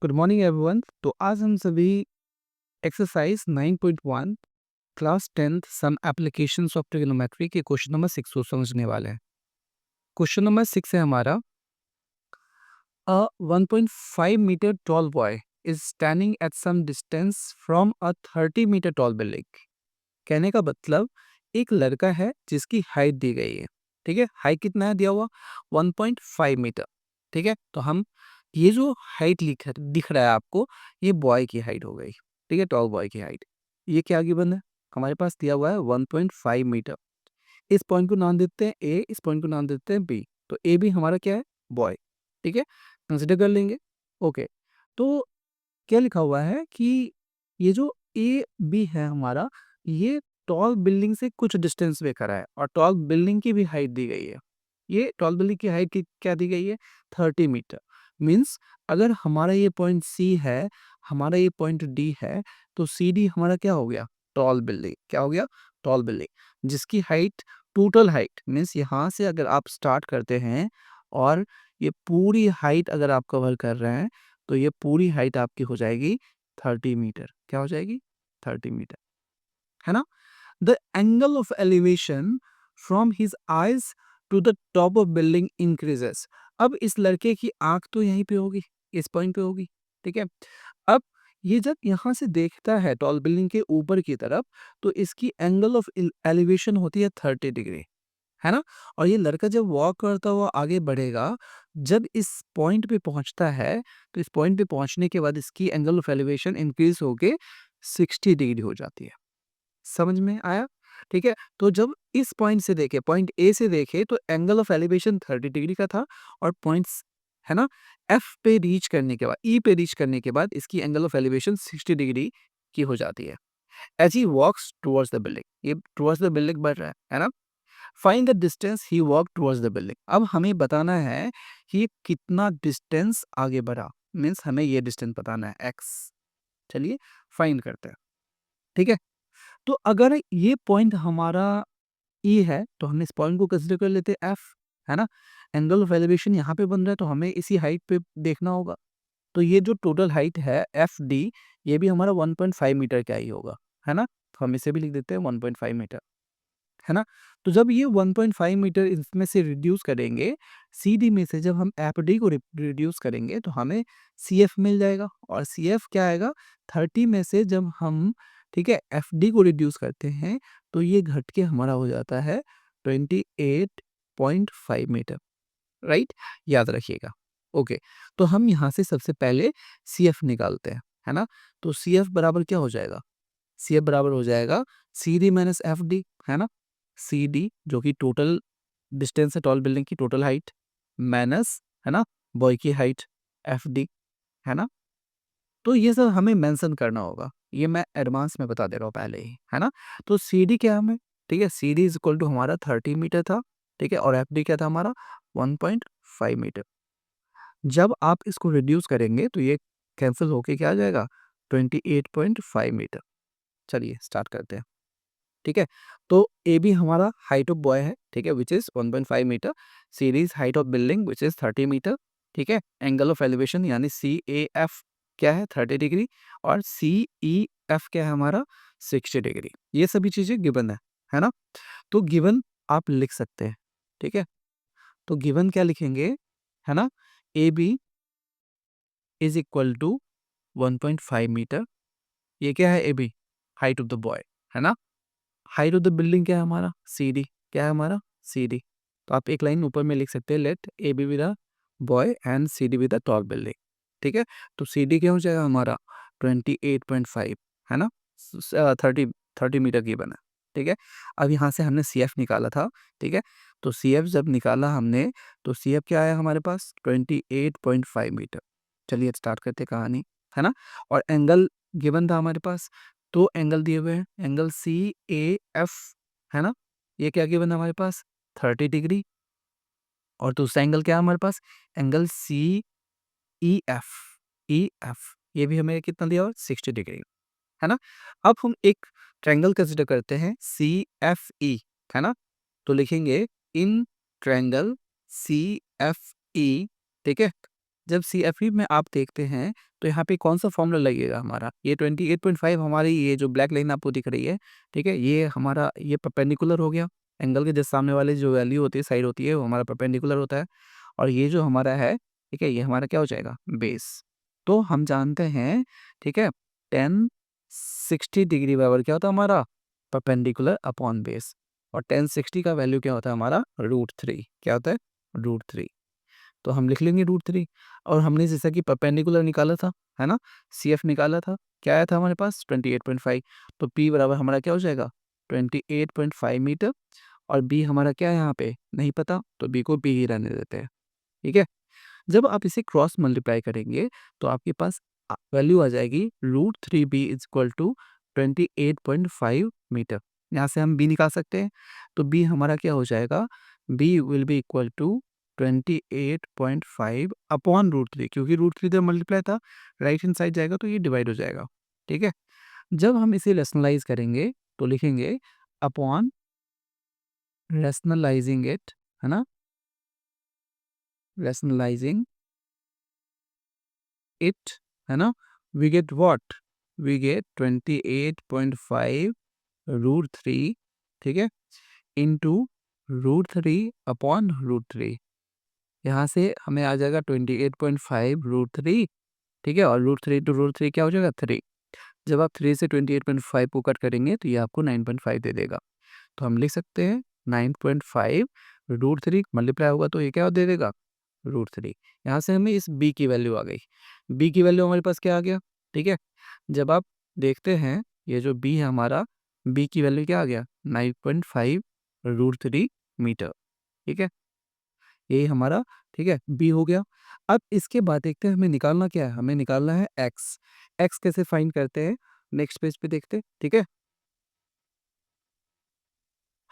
Good morning everyone. तो आज हम सभी exercise 9.1 class 10th some applications of trigonometry के क्वेश्चन नंबर 6 को समझने वाले हैं। क्वेश्चन नंबर 6 है हमारा, a 1.5 metre tall boy is standing at some distance from a 30 metre tall building. कहने का मतलब एक लड़का है जिसकी हाइट दी गई है। ठीक है, हाइट कितना है दिया हुआ? 1.5 मीटर। ठीक है, तो हम ये जो हाइट दिख रहा है आपको, ये बॉय की हाइट हो गई। ठीक है, टॉल बॉय की हाइट। ये क्या गिवन है? हमारे पास दिया हुआ है 1.5 मीटर। इस पॉइंट को नाम देते हैं ए, इस पॉइंट को नाम देते हैं बी। तो ए भी हमारा क्या है? बॉय। ठीक है, कंसिडर कर लेंगे। ओके, तो क्या लिखा हुआ है कि ये जो ए बी है हमारा, ये टॉल बिल्डिंग से कुछ डिस्टेंस पे खड़ा है और टॉल बिल्डिंग की भी हाइट दी गई है। ये टॉल बिल्डिंग की हाइट की क्या दी गई है? 30 मीटर। मीन्स अगर हमारा ये पॉइंट सी है, हमारा ये पॉइंट डी है, तो सी डी हमारा क्या हो गया? Tall building. क्या हो गया? टॉल बिल्डिंग, जिसकी हाइट, टोटल हाइट मीन्स यहाँ से अगर आप स्टार्ट करते हैं और ये पूरी हाइट अगर आप कवर कर रहे हैं, तो ये पूरी हाइट आपकी हो जाएगी 30 मीटर। क्या हो जाएगी? 30 मीटर, है ना? The angle of elevation from his eyes to the top of building increases. अब इस लड़के की आंख तो यहीं पे होगी, इस पॉइंट पे होगी। ठीक है, अब ये जब यहाँ से देखता है टॉल बिल्डिंग के ऊपर की तरफ, तो इसकी एंगल ऑफ एलिवेशन होती है 30 डिग्री, है ना? और ये लड़का जब वॉक करता हुआ आगे बढ़ेगा, जब इस पॉइंट पे पहुंचता है, तो इस पॉइंट पे पहुंचने के बाद इसकी एंगल ऑफ एलिवेशन इंक्रीज होके 60 डिग्री हो जाती है। समझ में आया? ठीक है, तो जब इस पॉइंट से देखे, पॉइंट ए से देखे, तो एंगल ऑफ एलिवेशन 30 डिग्री का था और पॉइंट्स, है ना, एफ पे रीच करने के बाद, ई पे रीच करने के बाद इसकी एंगल ऑफ एलिवेशन 60 डिग्री की हो जाती है। As he walks towards the building, ये टुवर्ड्स द बिल्डिंग बढ़ रहा है ना? Find the distance he walk towards the building. अब हमें बताना है कि ये कितना डिस्टेंस आगे बढ़ा। मीन्स हमें ये डिस्टेंस बताना है, एक्स। चलिए फाइंड करते हैं। ठीक है, तो अगर ये पॉइंट हमारा ई है, तो हम इस पॉइंट को कंसिडर कर लेते हैं एफ, है ना? एंगल ऑफ एलिवेशन यहाँ पे बन रहा है, तो हमें इसी हाइट पे देखना होगा। तो ये जो टोटल हाइट है एफ डी, ये भी हमारा 1.5 मीटर का ही होगा, है ना? तो हम इसे भी लिख देते हैं 1.5 मीटर, है ना? तो जब ये 1.5 मीटर इसमें से रिड्यूस करेंगे, सीडी में से जब हम एफडी को रिड्यूस करेंगे, तो हमें सीएफ मिल जाएगा। और सीएफ क्या आएगा? 30 में से जब हम, ठीक है, एफडी को रिड्यूस करते हैं, तो ये घट के हमारा हो जाता है 28.5 मीटर। राइट, याद रखिएगा। ओके, तो हम यहाँ से सबसे पहले सीएफ निकालते हैं, है ना? तो सीएफ बराबर क्या हो जाएगा? सीएफ बराबर हो जाएगा C D minus F D, है ना? सी डी जो कि टोटल डिस्टेंस है टॉल बिल्डिंग की, टोटल हाइट, माइनस, है ना, बॉय की हाइट, एफ डी, है ना? तो ये सब हमें मेंशन करना होगा, ये मैं एडवांस में बता दे रहा हूँ पहले ही, है ना? तो सी डी क्या हमें, ठीक है, C D is equal to हमारा 30 मीटर था। ठीक है, और एफ डी क्या था हमारा? 1.5 मीटर। जब आप इसको रिड्यूस करेंगे, तो ये कैंसिल होके क्या आ जाएगा? 28.5 मीटर। चलिए स्टार्ट करते हैं। ठीक है, तो ए बी हमारा हाइट ऑफ बॉय है, ठीक है, which is 1.5 metre. Series height of building which is 30 metre. ठीक है, एंगल ऑफ एलिवेशन यानी सी ए एफ क्या है? 30 डिग्री। और सी ई एफ क्या है हमारा? 60 डिग्री। ये सभी चीजें गिवन है ना? तो गिवन आप लिख सकते हैं। ठीक है, तो गिवन क्या लिखेंगे, है ना? A B is equal to 1.5 metre. ये क्या है? A B, height of the boy, है ना? हाइट ऑफ द बिल्डिंग क्या है हमारा? C D. क्या है हमारा? C D. तो आप एक लाइन ऊपर में लिख सकते हैं, let A B with the boy and C D with the tall building. ठीक है, तो सी डी क्या हो जाएगा हमारा? 28.5, है ना? 30 मीटर की बना। ठीक है, अब यहाँ से हमने सी एफ निकाला था। ठीक है, तो सी एफ जब निकाला हमने, तो सी एफ क्या आया हमारे पास? 28.5 मीटर। चलिए स्टार्ट करते कहानी, है ना? और एंगल गिवन था हमारे पास, दो एंगल दिए हुए हैं, एंगल सी ए एफ, है ना? ये क्या गिवन है हमारे पास? 30 डिग्री। और दूसरा एंगल क्या है हमारे पास? Angle C E F, E F, ये भी हमें कितना दिया हुआ? 60 डिग्री, है ना? अब हम एक ट्रायंगल कंसिडर करते हैं सी एफ ई, है ना? तो लिखेंगे in triangle C F E. ठीक है, जब CFE में आप देखते हैं तो यहाँ पे कौन सा फॉर्मूला लगेगा हमारा, ये 28.5 हमारी ये जो ब्लैक लाइन आपको दिख रही है, ठीक है, ये हमारा ये परपेंडिकुलर हो गया एंगल के, जस्ट सामने वाले जो वैल्यू होती है साइड होती है वो हमारा परपेंडिकुलर होता है, और ये जो हमारा है, ठीक है, ये हमारा क्या हो जाएगा, बेस। तो हम जानते हैं, ठीक है, 1060 डिग्री बराबर क्या होता है हमारा, परपेंडिकुलर अपॉन बेस, और 1060 का वैल्यू क्या होता है हमारा, √3, क्या होता है, √3। तो हम लिख लेंगे √3, और हमने जैसा कि परपेंडिकुलर निकाला था, है ना, CF निकाला था, क्या आया था हमारे पास 28.5, तो P बराबर हमारा क्या हो जाएगा 28.5 मीटर, और B हमारा क्या है यहाँ पे नहीं पता, तो B को B ही रहने देते हैं, ठीक है। जब आप इसे क्रॉस मल्टीप्लाई करेंगे तो आपके पास वैल्यू आ जाएगी √3b is equal to 28.5 metre. यहाँ से हम b निकाल सकते हैं, तो b हमारा क्या हो जाएगा, b will be equal to 28.5 upon √3, क्योंकि √3 तो मल्टीप्लाई था, राइट हैंड साइड जाएगा तो ये डिवाइड हो जाएगा, ठीक है। जब हम इसे रेशनलाइज करेंगे तो लिखेंगे अपॉन रेशनलाइजिंग इट, है ना, रेशनलाइजिंग इट, है ना, we get what, we get 28.5 √3, ठीक है, इंटू √3 अपॉन √3। यहाँ से हमें आ जाएगा 28.5 √3, ठीक है, और √3 टू √3 क्या हो जाएगा 3। जब आप 3 से 28.5 को कट करेंगे तो ये आपको 9.5 दे देगा, तो हम लिख सकते हैं 9.5 √3 मल्टीप्लाई होगा तो ये क्या दे देगा, √3। यहाँ से हमें इस b की वैल्यू आ गई, b की वैल्यू हमारे पास क्या आ गया, ठीक है। जब आप देखते हैं ये जो b है हमारा, b की वैल्यू क्या आ गया 9.5 √3 मीटर, ठीक है, यही हमारा, ठीक है, b हो गया। अब इसके बाद देखते हैं हमें निकालना क्या है, हमें निकालना है x। x कैसे फाइंड करते हैं, नेक्स्ट पेज पे देखते हैं, ठीक है।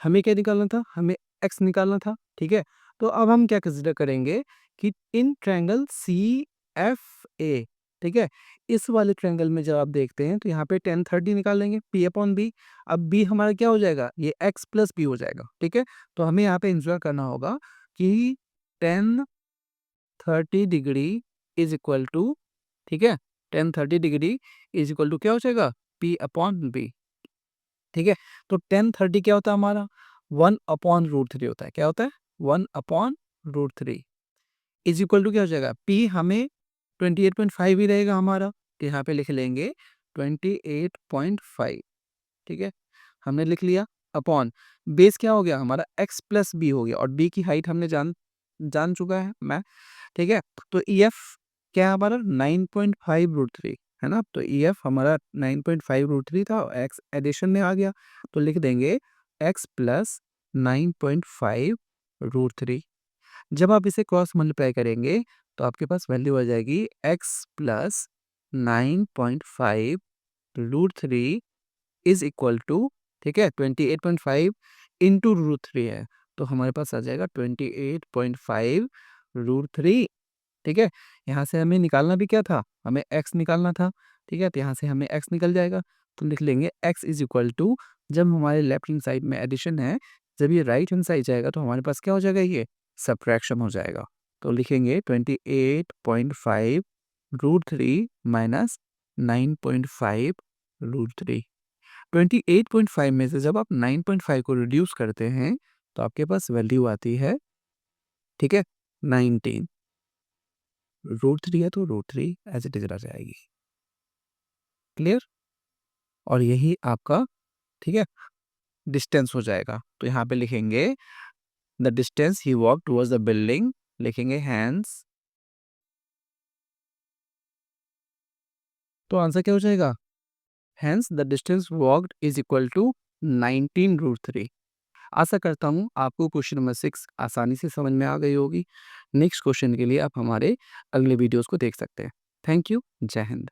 हमें क्या निकालना था, हमें x निकालना था, ठीक है। तो अब हम क्या कंसिडर करेंगे कि इन ट्रायंगल CFA, ठीक है, इस वाले ट्रायंगल में जब आप देखते हैं तो यहाँ पे 1030 निकाल लेंगे P अपॉन B। अब B हमारा क्या हो जाएगा, ये x प्लस B हो जाएगा, ठीक है। तो हमें यहाँ पे इंश्योर करना होगा कि 1030 डिग्री इज इक्वल टू, ठीक है, 1030 डिग्री इज इक्वल टू क्या हो जाएगा, P अपॉन B, ठीक है। तो 1030 क्या होता है हमारा 1 अपॉन √3 होता है, क्या होता है 1 अपॉन √3 इज इक्वल टू क्या हो जाएगा, P हमें 28.5 ही रहेगा हमारा, तो यहाँ पे लिख लेंगे 28.5, ठीक है, हमने लिख लिया, अपॉन बेस क्या हो गया हमारा x प्लस बी हो गया, और b की हाइट हमने जान जान चुका है मैं, ठीक है। तो EF क्या है हमारा 9.5 √3, है ना, तो EF हमारा 9.5 √3 था, x एडिशन में आ गया, तो लिख देंगे x प्लस 9.5 √3। जब आप इसे क्रॉस मल्टीप्लाई करेंगे तो आपके पास वैल्यू आ जाएगी x plus 9.5 √3 is equal to, ठीक है, 28.5 इंटू √3 है, तो हमारे पास आ जाएगा 28.5 √3, ठीक है। यहाँ से हमें निकालना भी क्या था, हमें x निकालना था, ठीक है, तो यहाँ से हमें x निकल जाएगा, तो लिख लेंगे x इज इक्वल टू, जब हमारे लेफ्ट हैंड साइड में एडिशन है, जब ये राइट हैंड साइड जाएगा तो हमारे पास क्या हो जाएगा, ये सब्ट्रैक्शन हो जाएगा, तो लिखेंगे 28.5 √3 माइनस 9.5 √3। 28.5 में से जब आप 9.5 को रिड्यूस करते हैं तो आपके पास वैल्यू आती है, ठीक है, 19। √3 है तो √3 एज इट इज रह जाएगी, क्लियर, और यही आपका, ठीक है, डिस्टेंस हो जाएगा, तो यहाँ पे लिखेंगे the distance he walk towards the building, लिखेंगे हैंस, तो आंसर क्या हो जाएगा, hence the distance walked is equal to 19 √3। आशा करता हूँ आपको क्वेश्चन नंबर 6 आसानी से समझ में आ गई होगी। नेक्स्ट क्वेश्चन के लिए आप हमारे अगले वीडियोस को देख सकते हैं। थैंक यू, जय हिंद।